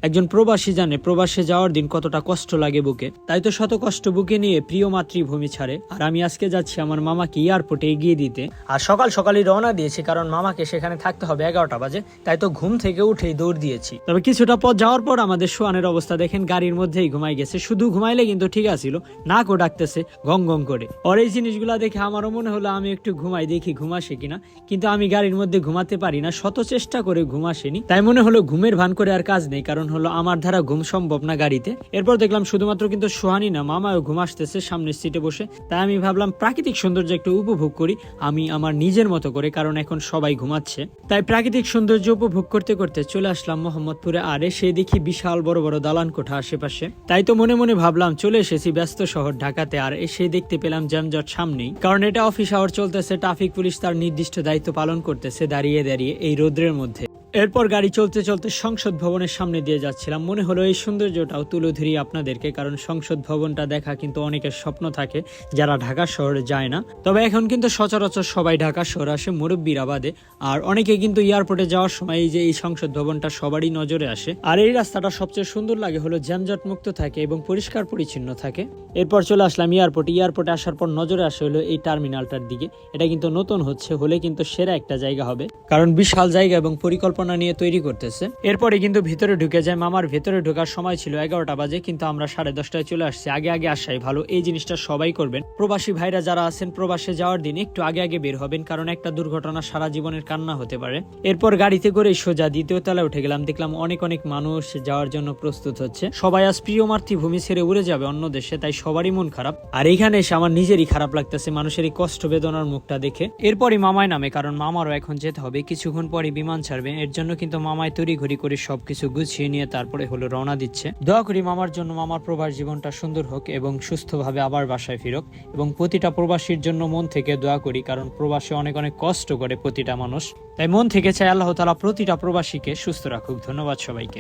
একজন প্রবাসী জানে প্রবাসে যাওয়ার দিন কতটা কষ্ট লাগে বুকে। তাই তো শত কষ্ট বুকে নিয়ে প্রিয় মাতৃভূমি ছাড়ে। আর আমি আজকে যাচ্ছি আমার মামাকে এয়ারপোর্টে এগিয়ে দিতে। আর সকাল সকালই রওনা দিয়েছি, কারণ মামাকে সেখানে থাকতে হবে 11টা বাজে। তাই তো ঘুম থেকে উঠেই দৌড় দিয়েছি। তবে কিছুটা পথ যাওয়ার পর আমাদের সোয়ানের অবস্থা দেখেন, গাড়ির মধ্যেই ঘুমাই গেছে। শুধু ঘুমাইলে কিন্তু ঠিক আছিল, নাকও ডাকতেছে গং গং করে। আর এই জিনিসগুলা দেখে আমারও মনে হলো আমি একটু ঘুমাই, দেখি ঘুম আসে কিনা। কিন্তু আমি গাড়ির মধ্যে ঘুমাতে পারি না, শত চেষ্টা করে ঘুম আসেনি। তাই মনে হলো ঘুমের ভান করে আর কাজ নেই, কারণ হলো আমার দ্বারা ঘুম সম্ভব না গাড়িতে। এরপর দেখলাম শুধুমাত্র কিন্তু সোহানি না, মামাও ঘুম আসতেছে সামনের সিটে বসে। তাই আমি ভাবলাম প্রাকৃতিক সৌন্দর্য একটু উপভোগ করি আমি আমার নিজের মতো করে, কারণ এখন সবাই ঘুমাচ্ছে। তাই প্রাকৃতিক সৌন্দর্য উপভোগ করতে করতে চলে আসলাম মোহাম্মদপুরে। আর এসে দেখি বিশাল বড় বড় দালান কোঠা আশেপাশে। তাই তো মনে মনে ভাবলাম চলে এসেছি ব্যস্ত শহর ঢাকাতে। আর এসে দেখতে পেলাম জ্যামজট সামনেই, কারণ এটা অফিস আওয়ার চলতেছে। ট্রাফিক পুলিশ তার নির্দিষ্ট দায়িত্ব পালন করতেছে দাঁড়িয়ে দাঁড়িয়ে এই রোদ্রের মধ্যে। এরপর গাড়ি চলতে চলতে সংসদ ভবনের সামনে দিয়ে যাচ্ছিলাম। মনে হলো এই সৌন্দর্যটাও তুলে ধরি আপনাদেরকে, কারণ সংসদ ভবনটা দেখা কিন্তু অনেকের স্বপ্ন থাকে যারা ঢাকা শহরে যায় না। তবে এখন কিন্তু সচরাচর সবাই ঢাকা শহরে আসে, মুরব্বীরা বাদে। আর অনেকে কিন্তু এয়ারপোর্টে যাওয়ার সময় এই যে এই সংসদ ভবনটা সবারই নজরে আসে। আর এই রাস্তাটা সবচেয়ে সুন্দর লাগে হলো জ্যামজট মুক্ত থাকে এবং পরিষ্কার পরিচ্ছন্ন থাকে। এরপর চলে আসলাম এয়ারপোর্টে আসার পর নজরে আসে হলো এই টার্মিনালটার দিকে। এটা কিন্তু নতুন হচ্ছে, হলে কিন্তু সেরা একটা জায়গা হবে, কারণ বিশাল জায়গা এবং পরিকল্পনা নিয়ে তৈরি করতেছে। এরপরে কিন্তু ভিতরে ঢুকে যায়। মামার ভেতরে ঢোকার সময় ছিল 11টা বাজে, কিন্তু আমরা 10:30টায় চলে আসছি। আগে আগে আসাই ভালো, এই জিনিসটা সবাই করবেন। প্রবাসী ভাইরা যারা আছেন প্রবাসে যাওয়ার দিন একটু আগে আগে বের হবেন, কারণ একটা দুর্ঘটনা সারা জীবনের কান্না হতে পারে। এরপর গাড়িতে করে সোজা দ্বিতীয় তলায় উঠে গেলাম। দেখলাম অনেক অনেক মানুষ যাওয়ার জন্য প্রস্তুত হচ্ছে। সবাই আজ প্রিয় মাতৃভূমি ছেড়ে উড়ে যাবে অন্য দেশে, তাই সবারই মন খারাপ। আর এইখানে এসে আমার নিজেরই খারাপ লাগতেছে মানুষের এই কষ্ট বেদনার মুখটা দেখে। এরপরই মামায় নামে, কারণ মামারও এখন যেতে হবে, কিছুক্ষণ পরে বিমান ছাড়বে। এর জন্য কিন্তু মামায় তড়িঘড়ি করে সবকিছু গুছিয়ে নিয়ে তারপরে হলো রওনা দিচ্ছে। দোয়া করি মামার জন্য, মামার প্রবাস জীবনটা সুন্দর হোক এবং সুস্থভাবে আবার বাসায় ফিরুক। এবং প্রতিটা প্রবাসীর জন্য মন থেকে দোয়া করি, কারণ প্রবাসে অনেক অনেক কষ্ট করে প্রতিটা মানুষ। তাই মন থেকে চাই আল্লাহ তাআলা প্রতিটা প্রবাসীকে সুস্থ রাখুক। ধন্যবাদ সবাইকে।